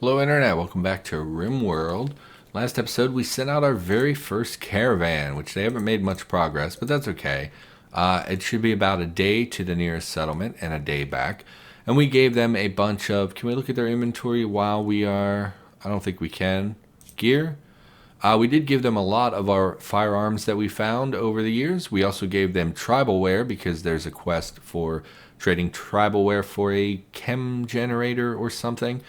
Hello Internet, welcome back to RimWorld. Last episode we sent out our very first caravan, which they haven't made much progress, but that's okay. It should be about a day to the nearest settlement and a day back. And we gave them a bunch of, can we look at their inventory while we are, I don't think we can, gear? We did give them a lot of our firearms that we found over the years. We also gave them tribal wear because there's a quest for trading tribal wear for a chem generator or something.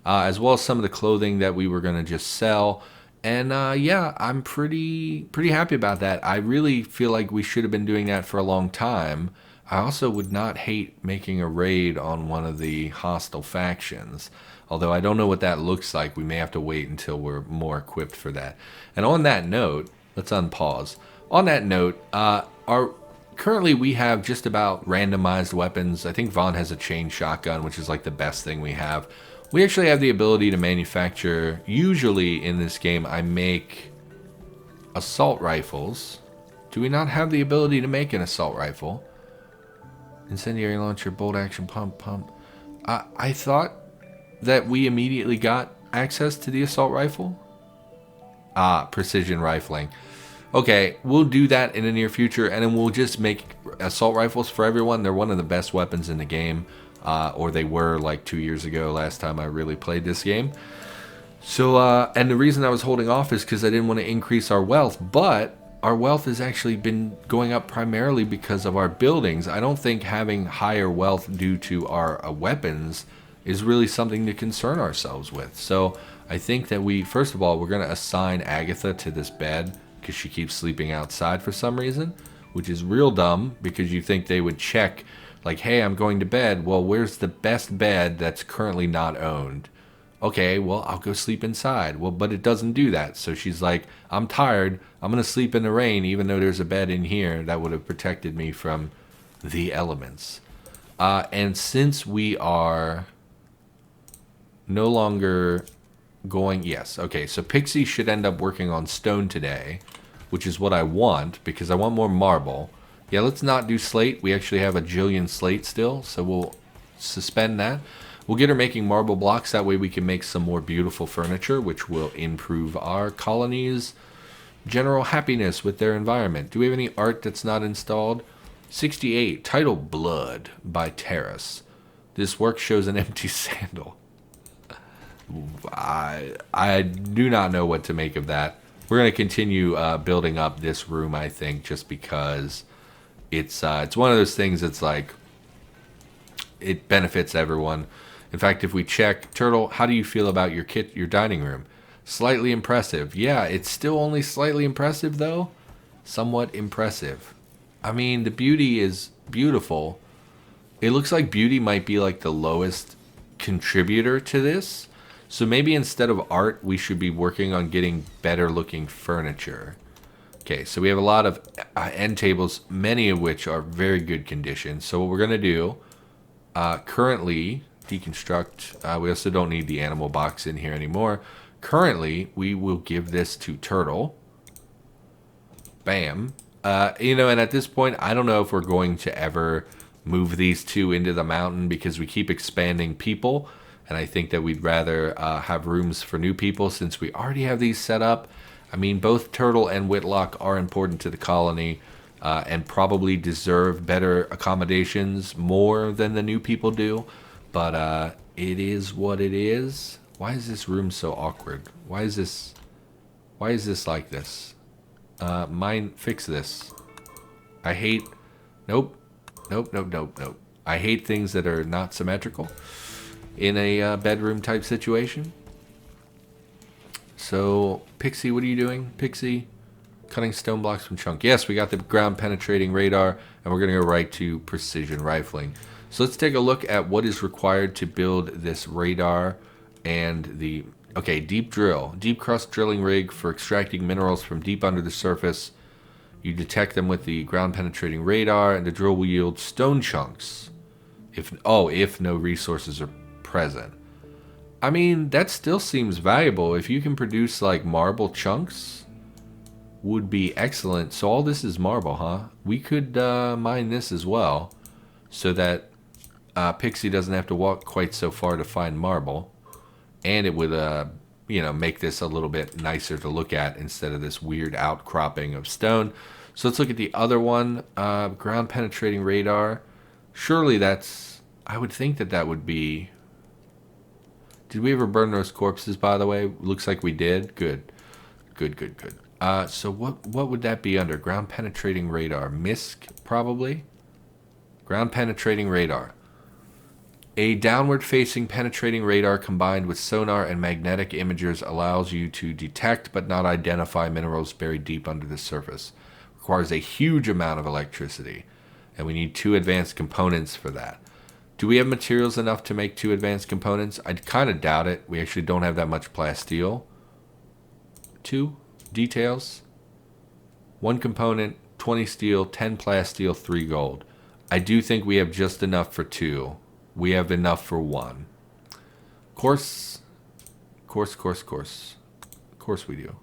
As well as some of the clothing that we were going to just sell. And yeah, I'm pretty happy about that. I really feel like we should have been doing that for a long time. I also would not hate making a raid on one of the hostile factions. Although I don't know what that looks like. We may have to wait until we're more equipped for that. And on that note, let's unpause. On that note, currently we have just about randomized weapons. I think Vaughn has a chain shotgun, which is like the best thing we have. We actually have the ability to manufacture, usually in this game, I make assault rifles. Do we not have the ability to make an assault rifle? Incendiary launcher, bolt action, pump. I thought that we immediately got access to the assault rifle. Precision rifling. Okay, we'll do that in the near future, and then we'll just make assault rifles for everyone. They're one of the best weapons in the game. Or they were like 2 years ago, last time I really played this game. So, and the reason I was holding off is because I didn't want to increase our wealth, but our wealth has actually been going up primarily because of our buildings. I don't think having higher wealth due to our weapons is really something to concern ourselves with. So I think that first of all, we're going to assign Agatha to this bed because she keeps sleeping outside for some reason, which is real dumb because you think they would check like, hey, I'm going to bed. Well, where's the best bed that's currently not owned? Okay, well, I'll go sleep inside. Well, but it doesn't do that. So she's like, I'm tired. I'm going to sleep in the rain, even though there's a bed in here that would have protected me from the elements. And since we are no longer going, yes, okay, so Pixie should end up working on stone today, which is what I want because I want more marble. Yeah, let's not do slate. We actually have a jillion slate still, so we'll suspend that. We'll get her making marble blocks. That way we can make some more beautiful furniture, which will improve our colony's general happiness with their environment. Do we have any art that's not installed? 68, title Blood by Terrace. This work shows an empty sandal. I do not know what to make of that. We're going to continue building up this room, I think, just because it's one of those things that's like, it benefits everyone. In fact, if we check, Turtle, how do you feel about your dining room? Slightly impressive. Yeah, it's still only slightly impressive, though. Somewhat impressive. I mean, the beauty is beautiful. It looks like beauty might be like the lowest contributor to this. So maybe instead of art, we should be working on getting better looking furniture. Okay, so we have a lot of end tables, many of which are very good condition. So what we're going to do, currently, deconstruct. We also don't need the animal box in here anymore. Currently, we will give this to Turtle. Bam. And at this point, I don't know if we're going to ever move these two into the mountain because we keep expanding people. And I think that we'd rather have rooms for new people since we already have these set up. I mean, both Turtle and Whitlock are important to the colony and probably deserve better accommodations more than the new people do. But it is what it is. Why is this room so awkward? Why is this like this? Fix this. I hate... Nope. I hate things that are not symmetrical in a bedroom type situation. So, Pixie, what are you doing? Pixie, cutting stone blocks from chunk. Yes, we got the ground penetrating radar, and we're going to go right to precision rifling. So let's take a look at what is required to build this radar and the... Okay, deep drill. Deep crust drilling rig for extracting minerals from deep under the surface. You detect them with the ground penetrating radar, and the drill will yield stone chunks. If no resources are present. I mean, that still seems valuable. If you can produce like marble chunks, would be excellent. So all this is marble, huh? We could mine this as well, so that Pixie doesn't have to walk quite so far to find marble. and it would, make this a little bit nicer to look at instead of this weird outcropping of stone. So let's look at the other one, ground penetrating radar. Surely that's, I would think that would be. Did we ever burn those corpses, by the way? Looks like we did. Good. Good. So what would that be under? Ground penetrating radar. MISC, probably? Ground penetrating radar. A downward-facing penetrating radar combined with sonar and magnetic imagers allows you to detect but not identify minerals buried deep under the surface. Requires a huge amount of electricity, and we need 2 advanced components for that. Do we have materials enough to make 2 advanced components? I kind of doubt it. We actually don't have that much plasteel. 2 details. 1 component, 20 steel, 10 plasteel, 3 gold. I do think we have just enough for 2. We have enough for 1. Course we do.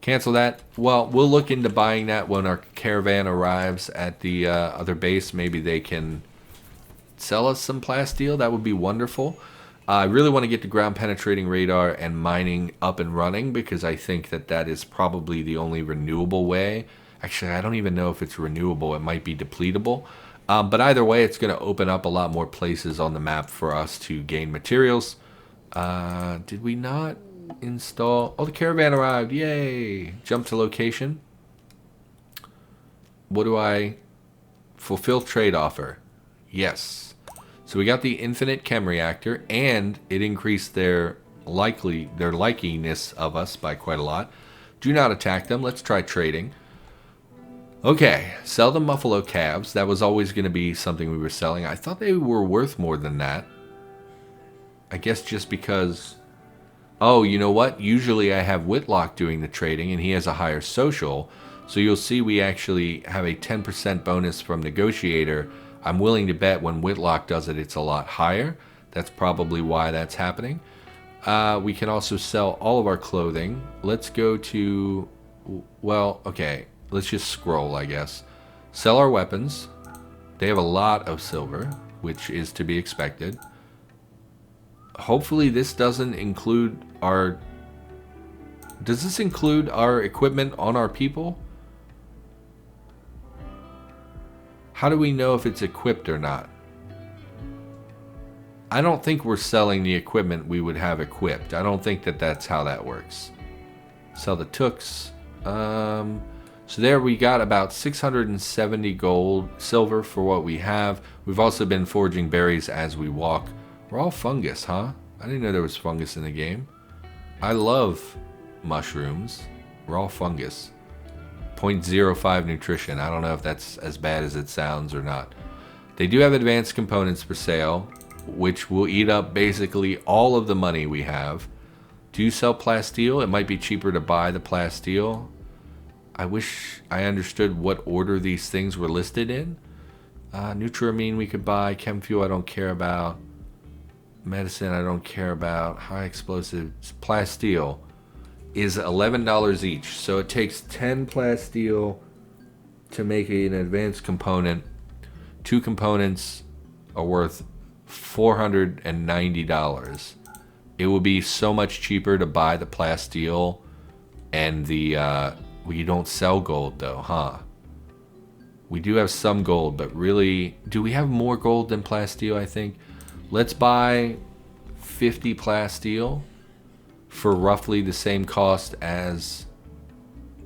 Cancel that. Well, we'll look into buying that when our caravan arrives at the other base. Maybe they can sell us some plasteel. That would be wonderful. I really want to get the ground penetrating radar and mining up and running because I think that is probably the only renewable way. Actually, I don't even know if it's renewable. It might be depletable. But either way, it's going to open up a lot more places on the map for us to gain materials. Did we not install? Oh, the caravan arrived. Yay. Jump to location. What do I? Fulfill trade offer. Yes. So we got the infinite chem reactor, and it increased their likeliness of us by quite a lot. Do not attack them. Let's try trading. Okay, sell the buffalo calves. That was always going to be something we were selling. I thought they were worth more than that. I guess just because... Oh, you know what? Usually I have Whitlock doing the trading, and he has a higher social. So you'll see we actually have a 10% bonus from Negotiator. I'm willing to bet when Whitlock does it, it's a lot higher. That's probably why that's happening. We can also sell all of our clothing. Let's go to... Well, okay. Let's just scroll, I guess. Sell our weapons. They have a lot of silver, which is to be expected. Hopefully this doesn't include our... Does this include our equipment on our people? How do we know if it's equipped or not? I don't think we're selling the equipment we would have equipped. I don't think that's how that works. Sell the tooks. So there we got about 670 silver for what we have. We've also been foraging berries as we walk. We're all fungus, huh? I didn't know there was fungus in the game. I love mushrooms. We're all fungus. 0.05 nutrition. I don't know if that's as bad as it sounds or not. They do have advanced components for sale, which will eat up basically all of the money we have. Do you sell plasteel? It might be cheaper to buy the plasteel. I wish I understood what order these things were listed in. Nutramine we could buy. Chem fuel I don't care about. Medicine I don't care about. High explosives. Plasteel is $11 each. So it takes 10 plasteel to make an advanced component. 2 components are worth $490. It would be so much cheaper to buy the plasteel and the... we don't sell gold though, huh? We do have some gold, but really... Do we have more gold than plasteel, I think? Let's buy 50 plasteel for roughly the same cost as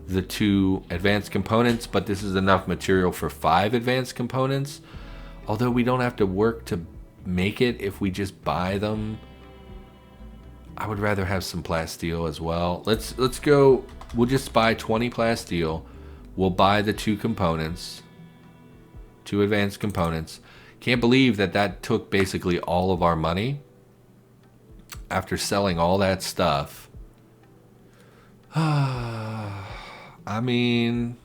the 2 advanced components, but this is enough material for 5 advanced components. Although we don't have to work to make it if we just buy them. I would rather have some plasteel as well. Let's go. We'll just buy 20 plasteel. We'll buy the 2 components. 2 advanced components. Can't believe that took basically all of our money after selling all that stuff. I mean,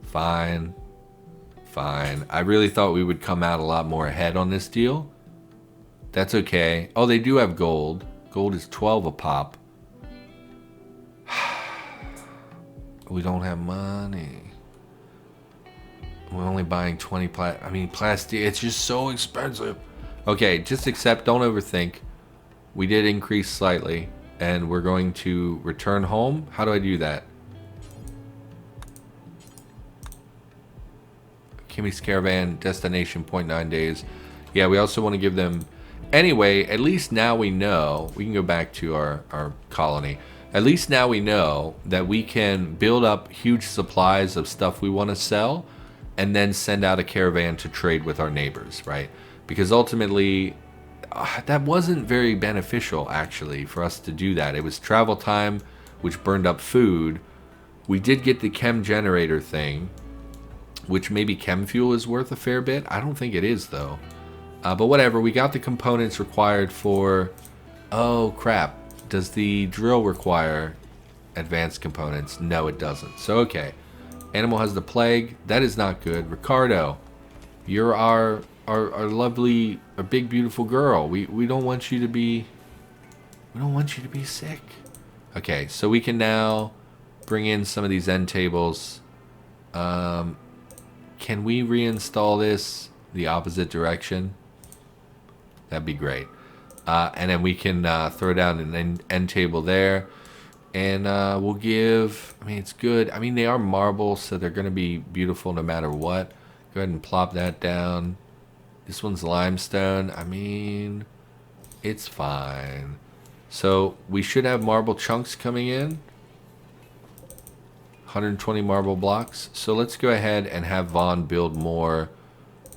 fine. I really thought we would come out a lot more ahead on this deal. That's okay. Oh, they do have gold. Gold is 12 a pop. We don't have money. We're only buying 20 plastic. It's just so expensive. Okay, just accept. Don't overthink. We did increase slightly, and we're going to return home. How do I do that? Kimmy's Caravan, destination 0.9 days. Yeah, we also want to give them... Anyway, at least now we know... We can go back to our colony. At least now we know that we can build up huge supplies of stuff we want to sell and then send out a caravan to trade with our neighbors, right? Because ultimately, that wasn't very beneficial, actually, for us to do that. It was travel time, which burned up food. We did get the chem generator thing, which maybe chem fuel is worth a fair bit. I don't think it is, though. But whatever, we got the components required for... Oh, crap. Does the drill require advanced components? No, it doesn't. So, okay. Animal has the plague. That is not good. Ricardo, you're our lovely, our big, beautiful girl. We don't want you to be... We don't want you to be sick. Okay, so we can now bring in some of these end tables. Can we reinstall this the opposite direction? That'd be great. And then we can throw down an end table there. And we'll give... I mean, it's good. I mean, they are marble, so they're going to be beautiful no matter what. Go ahead and plop that down. This one's limestone. I mean, it's fine. So we should have marble chunks coming in. 120 marble blocks. So let's go ahead and have Vaughn build more.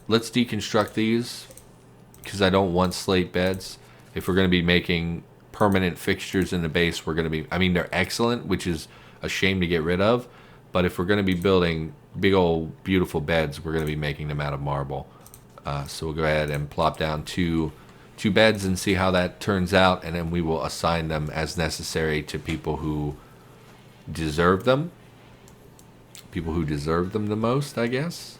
Let's deconstruct these, because I don't want slate beds. If we're going to be making permanent fixtures in the base, we're going to be... I mean, they're excellent, which is a shame to get rid of. But if we're going to be building big old beautiful beds, we're going to be making them out of marble. So we'll go ahead and plop down two beds and see how that turns out. And then we will assign them as necessary to people who deserve them. People who deserve them the most, I guess.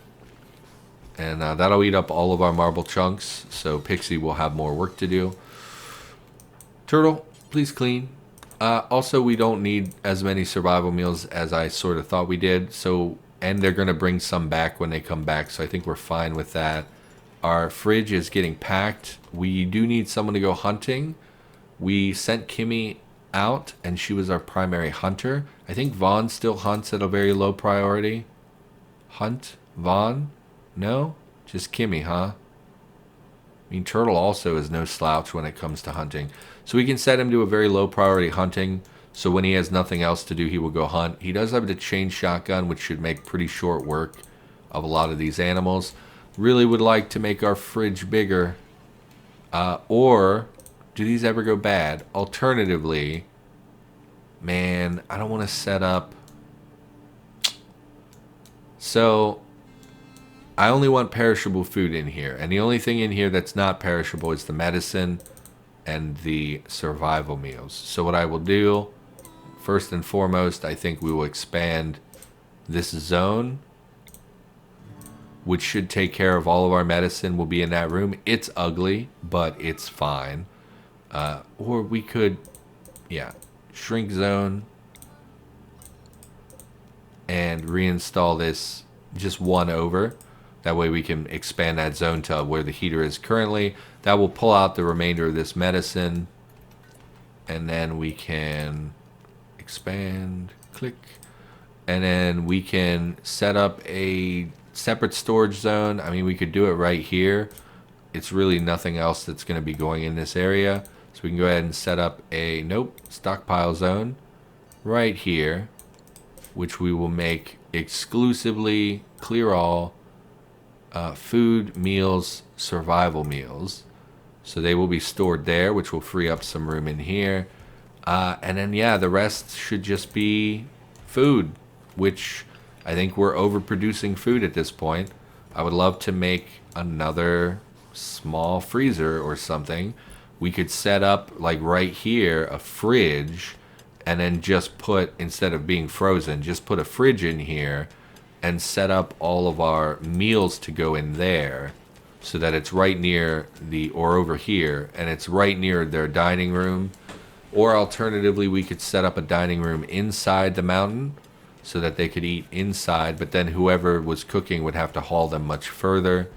And that'll eat up all of our marble chunks. So Pixie will have more work to do. Turtle, please clean. Also, we don't need as many survival meals as I sort of thought we did. So, and they're going to bring some back when they come back. So I think we're fine with that. Our fridge is getting packed. We do need someone to go hunting. We sent Kimmy out, and she was our primary hunter. I think Vaughn still hunts at a very low priority. Hunt? Vaughn? No? Just Kimmy, huh? I mean, Turtle also is no slouch when it comes to hunting. So we can set him to a very low priority hunting. So when he has nothing else to do, he will go hunt. He does have the chain shotgun, which should make pretty short work of a lot of these animals. Really would like to make our fridge bigger. Or, do these ever go bad? Alternatively, man, I don't want to set up... So... I only want perishable food in here. And the only thing in here that's not perishable is the medicine and the survival meals. So what I will do, first and foremost, I think we will expand this zone, which should take care of all of our medicine. Will be in that room. It's ugly, but it's fine. Or we could, yeah, shrink zone and reinstall this just one over. That way we can expand that zone to where the heater is currently. That will pull out the remainder of this medicine. And then we can expand, click. And then we can set up a separate storage zone. I mean, we could do it right here. It's really nothing else that's going to be going in this area. So we can go ahead and set up a, stockpile zone right here, which we will make exclusively clear all food, meals, survival meals. So they will be stored there, which will free up some room in here. And then, yeah, the rest should just be food, which I think we're overproducing food at this point. I would love to make another small freezer or something. We could set up, like right here, a fridge, and then just put, instead of being frozen, just put a fridge in here and set up all of our meals to go in there so that it's right near the, or over here, and it's right near their dining room. Or alternatively, we could set up a dining room inside the mountain so that they could eat inside, but then whoever was cooking would have to haul them much further.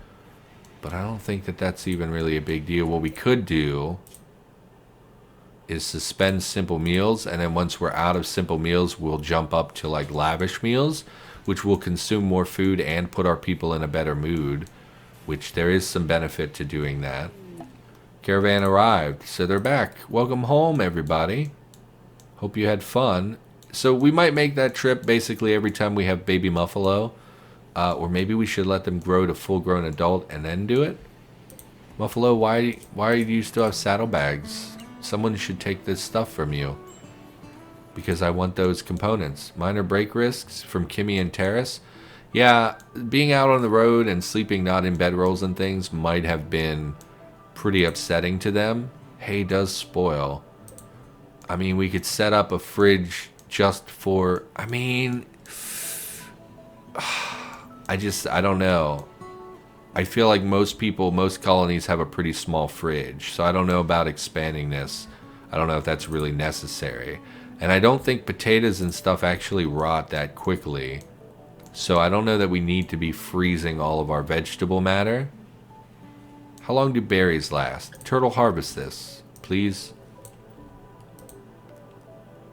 But I don't think that that's even really a big deal. What we could do is suspend simple meals, and then once we're out of simple meals, we'll jump up to like lavish meals, which will consume more food and put our people in a better mood, which there is some benefit to doing that. Caravan arrived, so they're back. Welcome home, everybody. Hope you had fun. So we might make that trip basically every time we have baby Muffalo. Or maybe we should let them grow to full-grown adult and then do it. Muffalo, why do you still have saddlebags? Someone should take this stuff from you. Because I want those components. Minor brake risks from Kimmy and Terrace. Yeah, being out on the road and sleeping not in bedrolls and things might have been pretty upsetting to them. Hay does spoil. I mean, we could set up a fridge just for... I mean... I don't know. I feel like most colonies have a pretty small fridge, so I don't know about expanding this. I don't know if that's really necessary. And I don't think potatoes and stuff actually rot that quickly. So I don't know that we need to be freezing all of our vegetable matter. How long do berries last? Turtle, harvest this, please.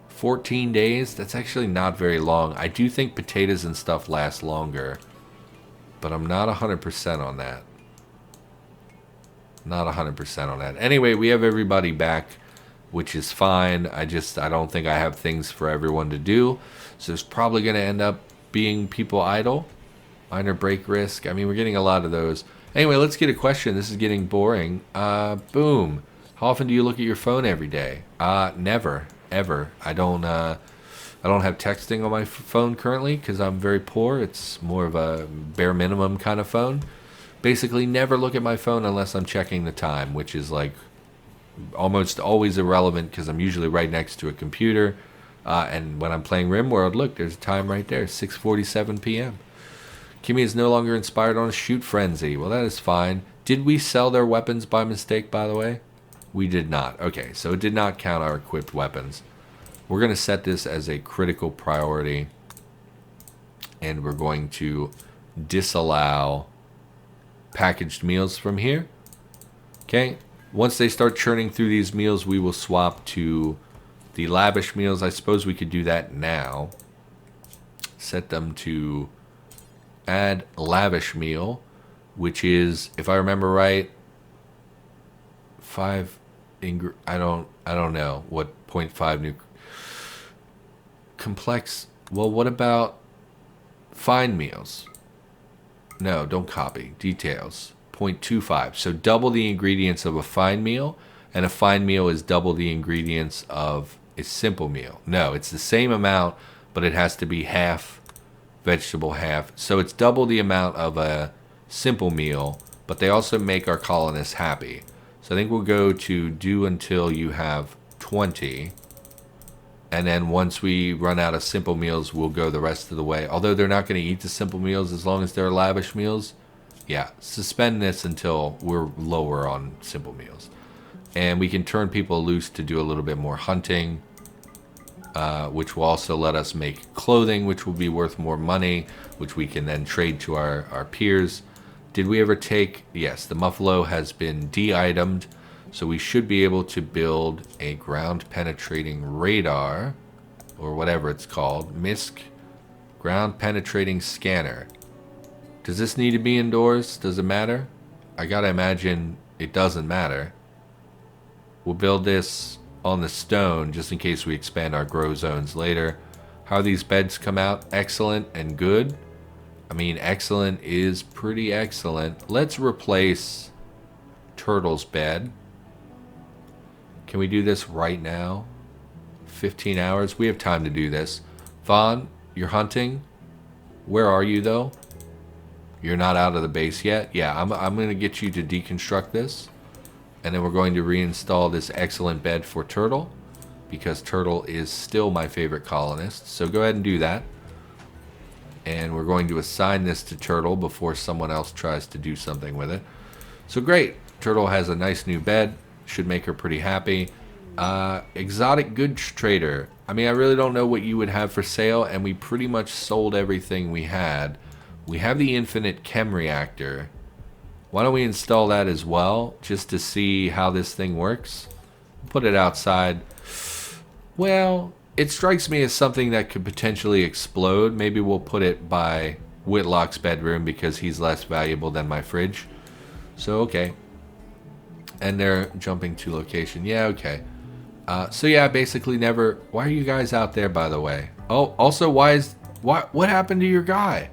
14 days? That's actually not very long. I do think potatoes and stuff last longer. But I'm not 100% on that. Not 100% on that. Anyway, we have everybody back, which is fine. I don't think I have things for everyone to do. So it's probably going to end up being people idle. Minor break risk. I mean, we're getting a lot of those. Anyway, let's get a question. This is getting boring. Boom. How often do you look at your phone every day? Never. Ever. I don't have texting on my phone currently because I'm very poor. It's more of a bare minimum kind of phone. Basically, never look at my phone unless I'm checking the time, which is like almost always irrelevant because I'm usually right next to a computer. And when I'm playing RimWorld, look, there's a time right there, 6:47 p.m. Kimmy is no longer inspired on a shoot frenzy. Well, that is fine. Did we sell their weapons by mistake, by the way? We did not. Okay, so it did not count our equipped weapons. We're going to set this as a critical priority, and we're going to disallow packaged meals from here. Okay, once they start churning through these meals, we will swap to the lavish meals. I suppose we could do that now. Set them to add lavish meal, which is, if I remember right, 5 I don't know what 0.5 new complex. Well, what about fine meals? No, don't copy. Details. 0.25. So double the ingredients of a fine meal, and a fine meal is double the ingredients of a simple meal. No, it's the same amount, but it has to be half vegetable, half. So it's double the amount of a simple meal, but they also make our colonists happy. So I think we'll go to do until you have 20. And then once we run out of simple meals, we'll go the rest of the way. Although they're not going to eat the simple meals as long as they're lavish meals. Yeah, suspend this until we're lower on simple meals. And we can turn people loose to do a little bit more hunting, which will also let us make clothing, which will be worth more money, which we can then trade to our peers. Did we ever take... Yes, the Muffalo has been de-itemed, so we should be able to build a ground-penetrating radar, or whatever it's called. MISC, ground-penetrating scanner. Does this need to be indoors? Does it matter? I gotta imagine it doesn't matter. We'll build this on the stone, just in case we expand our grow zones later. How these beds come out? Excellent and good. I mean, excellent is pretty excellent. Let's replace Turtle's bed. Can we do this right now? 15 hours? We have time to do this. Vaughn, you're hunting? Where are you, though? You're not out of the base yet? Yeah, I'm going to get you to deconstruct this. And then we're going to reinstall this excellent bed for Turtle, because Turtle is still my favorite colonist. So go ahead and do that. And we're going to assign this to Turtle before someone else tries to do something with it. So great. Turtle has a nice new bed. Should make her pretty happy. Exotic goods trader. I mean, I really don't know what you would have for sale, and we pretty much sold everything we had. We have the infinite chem reactor. Why don't we install that as well, just to see how this thing works? Put it outside. Well, it strikes me as something that could potentially explode. Maybe we'll put it by Whitlock's bedroom because he's less valuable than my fridge. So, okay. And they're jumping to location. Yeah, okay. So yeah, basically never... Why are you guys out there, by the way? Oh, also, what happened to your guy?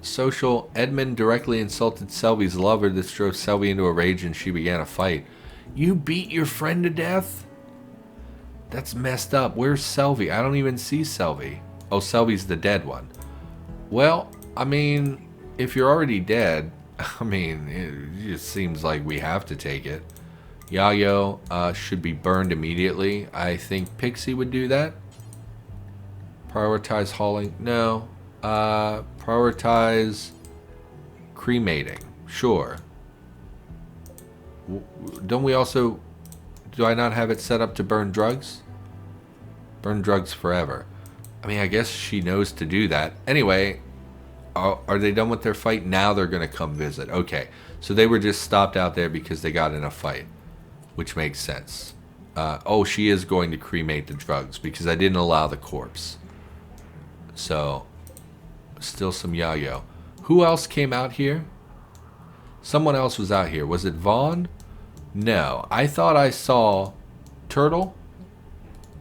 Social. Edmund directly insulted Selby's lover. This drove Selby into a rage and she began a fight. You beat your friend to death? That's messed up. Where's Selby? I don't even see Selby. Oh, Selby's the dead one. Well, I mean, if you're already dead, I mean, it just seems like we have to take it. Yayo should be burned immediately. I think Pixie would do that. Prioritize hauling. No. Prioritize cremating. Sure. Don't we also... Do I not have it set up to burn drugs? Burn drugs forever. I mean, I guess she knows to do that. Anyway, are they done with their fight? Now they're going to come visit. Okay. So they were just stopped out there because they got in a fight. Which makes sense. Oh, she is going to cremate the drugs because I didn't allow the corpse. So, still some yayo. Who else came out here? Someone else was out here. Was it Vaughn? No. I thought I saw... Turtle?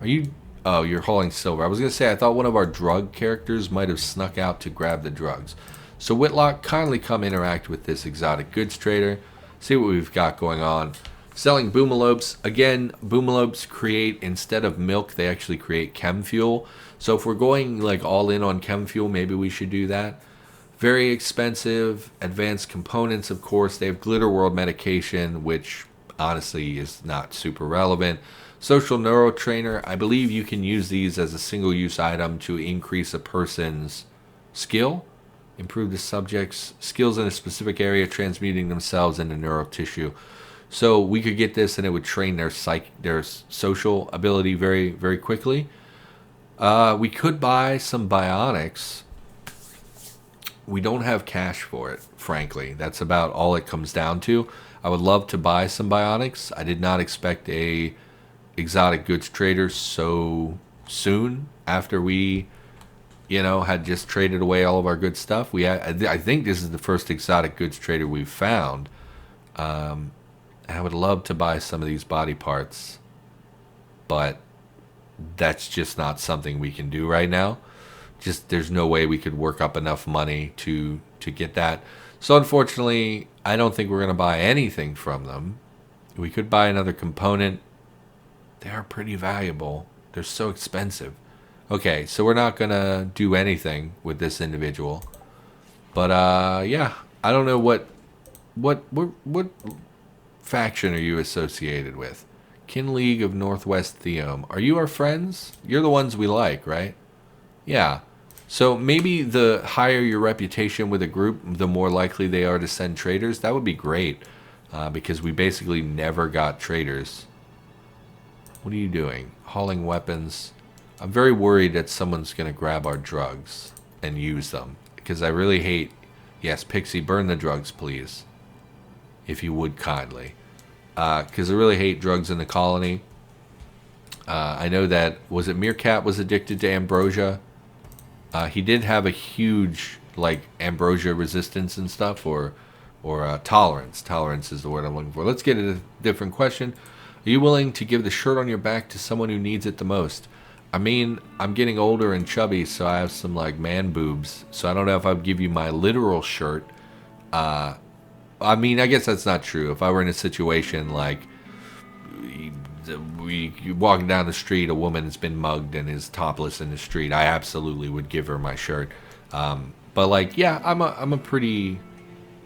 Are you... Oh, you're hauling silver. I was going to say, I thought one of our drug characters might have snuck out to grab the drugs. So, Whitlock, kindly come interact with this exotic goods trader. See what we've got going on. Selling boomalopes. Again, boomalopes create, instead of milk, they actually create chem fuel. So if we're going like all in on chem fuel, maybe we should do that. Very expensive. Advanced components, of course. They have Glitter World medication, which honestly is not super relevant. Social neurotrainer. I believe you can use these as a single-use item to increase a person's skill. Improve the subject's skills in a specific area, transmuting themselves into neural tissue. So we could get this and it would train their social ability very, very quickly. We could buy some bionics. We don't have cash for it, frankly. That's about all it comes down to. I would love to buy some bionics. I did not expect a exotic goods trader so soon after we, had just traded away all of our good stuff. I think this is the first exotic goods trader we've found. I would love to buy some of these body parts, but that's just not something we can do right now. Just there's no way we could work up enough money to get that. So unfortunately, I don't think we're going to buy anything from them. We could buy another component. They are pretty valuable. They're so expensive. Okay, so we're not going to do anything with this individual. But yeah, I don't know what faction are you associated with? Kin League of Northwest Theome. Are you our friends? You're the ones we like, right? Yeah. So maybe the higher your reputation with a group, the more likely they are to send traders. That would be great, because we basically never got traders. What are you doing? Hauling weapons. I'm very worried that someone's going to grab our drugs and use them, because I really hate... Yes, Pixie, burn the drugs, please. If you would kindly. Because I really hate drugs in the colony. I know that, was it Meerkat was addicted to ambrosia? He did have a huge, ambrosia resistance and stuff, or tolerance. Tolerance is the word I'm looking for. Let's get a different question. Are you willing to give the shirt on your back to someone who needs it the most? I mean, I'm getting older and chubby, so I have some, man boobs. So I don't know if I would give you my literal shirt. I mean, I guess that's not true. If I were in a situation you're walking down the street, a woman has been mugged and is topless in the street, I absolutely would give her my shirt. But yeah, I'm a pretty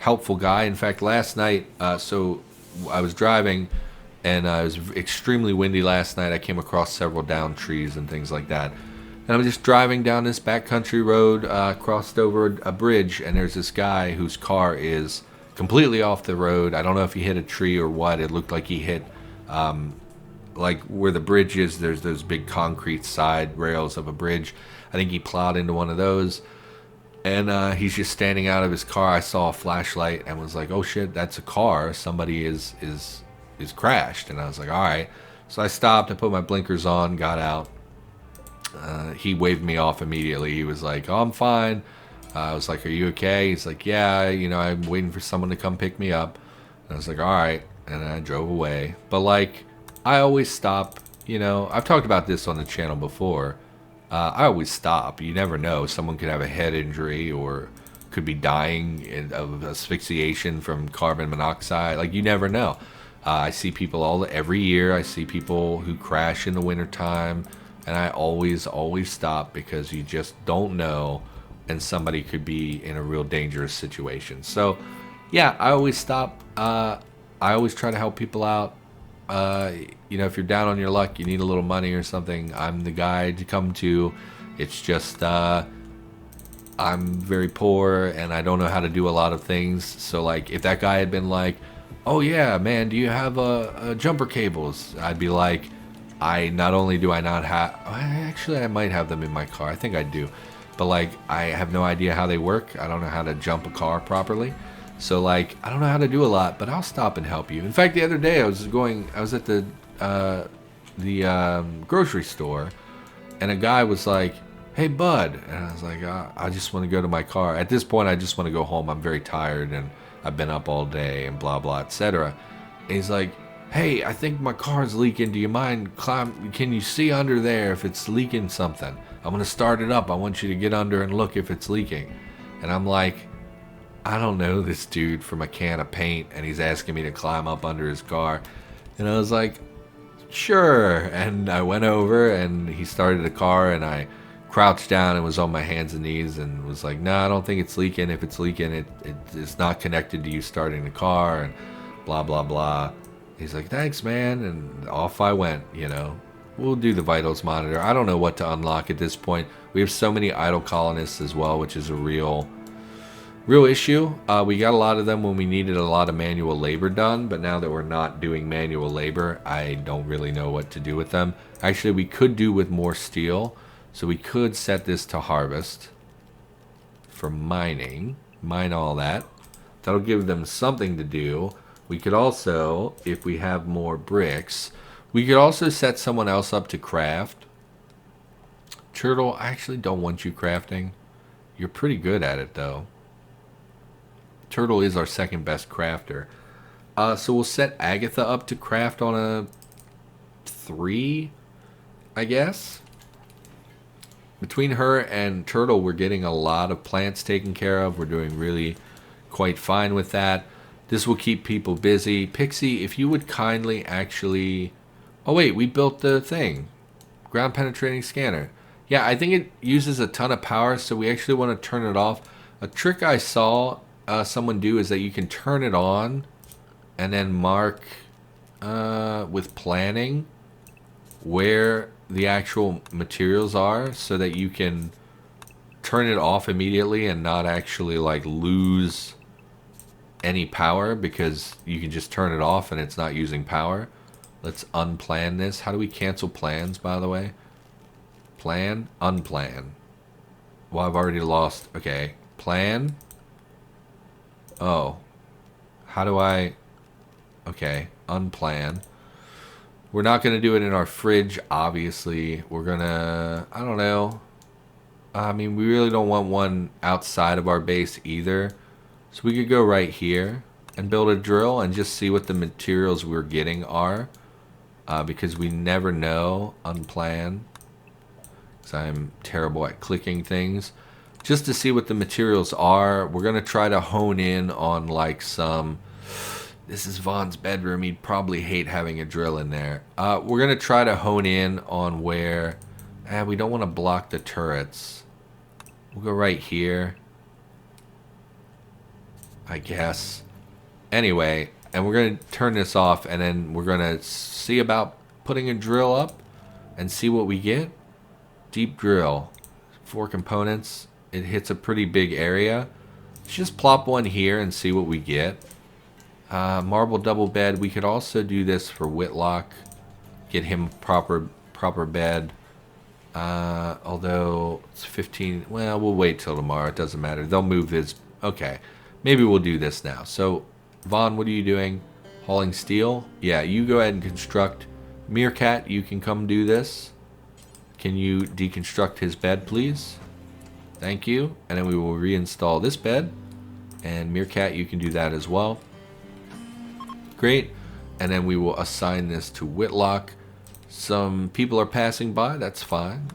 helpful guy. In fact, last night, so I was driving, and it was extremely windy last night. I came across several downed trees and things like that. And I'm just driving down this backcountry road, crossed over a bridge, and there's this guy whose car is completely off the road. I don't know if he hit a tree or what. It looked like he hit, where the bridge is, there's those big concrete side rails of a bridge. I think he plowed into one of those. And he's just standing out of his car. I saw a flashlight and was like, "Oh shit, that's a car. Somebody is crashed." And I was like, "All right." So I stopped. I put my blinkers on, got out. He waved me off immediately. He was like, "Oh, I'm fine." I was like, "Are you okay?" He's like, "Yeah, you know, I'm waiting for someone to come pick me up." And I was like, "All right." And I drove away. But like, I always stop. You know, I've talked about this on the channel before. I always stop. You never know. Someone could have a head injury or could be dying of asphyxiation from carbon monoxide. Like, you never know. I see people every year. I see people who crash in the wintertime. And I always stop because you just don't know. And somebody could be in a real dangerous situation. So, yeah, I always stop. I always try to help people out. You know, if you're down on your luck, you need a little money or something, I'm the guy to come to. It's just, I'm very poor and I don't know how to do a lot of things. So, like, if that guy had been like, "Oh yeah, man, do you have jumper cables?" I'd be like, not only do I not have, actually I might have them in my car. I think I do. But, like, I have no idea how they work. I don't know how to jump a car properly. So, like, I don't know how to do a lot, but I'll stop and help you. In fact, the other day I was at the grocery store, and a guy was like, "Hey, bud," and I was like, "I just want to go to my car." At this point, I just want to go home. I'm very tired, and I've been up all day, and blah blah, etc. And he's like, "Hey, I think my car's leaking. Do you mind can you see under there if it's leaking something? I'm gonna start it up. I want you to get under and look if it's leaking." And I'm like, I don't know this dude from a can of paint, and he's asking me to climb up under his car. And I was like, "Sure." And I went over, and he started the car, and I crouched down and was on my hands and knees and was like, "No, I don't think it's leaking. If it's leaking, it's not connected to you starting the car," and blah, blah, blah. He's like, "Thanks, man." And off I went, you know. We'll do the vitals monitor. I don't know what to unlock at this point. We have so many idle colonists as well, which is a real issue. We got a lot of them when we needed a lot of manual labor done, but now that we're not doing manual labor, I don't really know what to do with them. Actually, we could do with more steel, so we could set this to harvest for mining. Mine all that. That'll give them something to do. We could also, if we have more bricks, we could also set someone else up to craft. Turtle, I actually don't want you crafting. You're pretty good at it, though. Turtle is our second best crafter. So we'll set Agatha up to craft on a 3, I guess. Between her and Turtle, we're getting a lot of plants taken care of. We're doing really quite fine with that. This will keep people busy. Pixie, if you would kindly actually... Oh wait, we built the thing. Ground penetrating scanner. Yeah, I think it uses a ton of power, so we actually want to turn it off. A trick I saw someone do is that you can turn it on and then mark with planning where the actual materials are so that you can turn it off immediately and not actually like lose any power because you can just turn it off and it's not using power. Let's unplan this. How do we cancel plans, by the way? Plan, unplan. Well, I've already lost. Okay, plan. Oh, how do I... Okay, unplan. We're not going to do it in our fridge, obviously. We're going to... I don't know. I mean, we really don't want one outside of our base either. So we could go right here and build a drill and just see what the materials we're getting are. Because we never know. Unplan. Because I'm terrible at clicking things. Just to see what the materials are. We're going to try to hone in on like some... This is Vaughn's bedroom. He'd probably hate having a drill in there. We're going to try to hone in on where... we don't want to block the turrets. We'll go right here. I guess. Anyway, and we're going to turn this off, and then we're going to see about putting a drill up and see what we get. Deep drill. 4 components. It hits a pretty big area. Let's just plop one here and see what we get. Marble double bed. We could also do this for Whitlock. Get him proper bed. Although it's 15. Well, we'll wait till tomorrow. It doesn't matter. They'll move his. Okay. Maybe we'll do this now. So, Vaughn, what are you doing? Hauling steel? Yeah, you go ahead and construct. Meerkat, you can come do this. Can you deconstruct his bed, please? Thank you. And then we will reinstall this bed. And Meerkat, you can do that as well. Great. And then we will assign this to Whitlock. Some people are passing by. That's fine.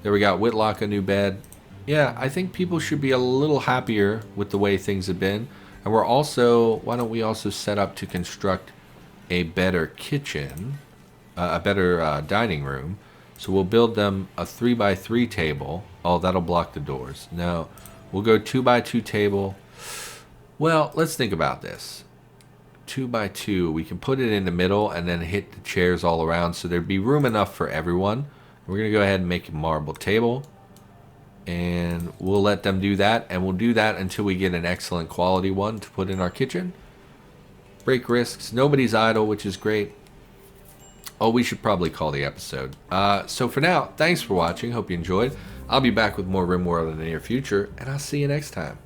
There we got Whitlock, a new bed. Yeah, I think people should be a little happier with the way things have been. And we're also, why don't we also set up to construct a better kitchen, a better dining room. So we'll build them a 3x3 table. Oh, that'll block the doors. No, we'll go 2x2 table. Well, let's think about this. 2x2, we can put it in the middle and then hit the chairs all around so there'd be room enough for everyone. We're going to go ahead and make a marble table. And we'll let them do that. And we'll do that until we get an excellent quality one to put in our kitchen. Break risks. Nobody's idle, which is great. Oh, we should probably call the episode. So for now, thanks for watching. Hope you enjoyed. I'll be back with more RimWorld in the near future. And I'll see you next time.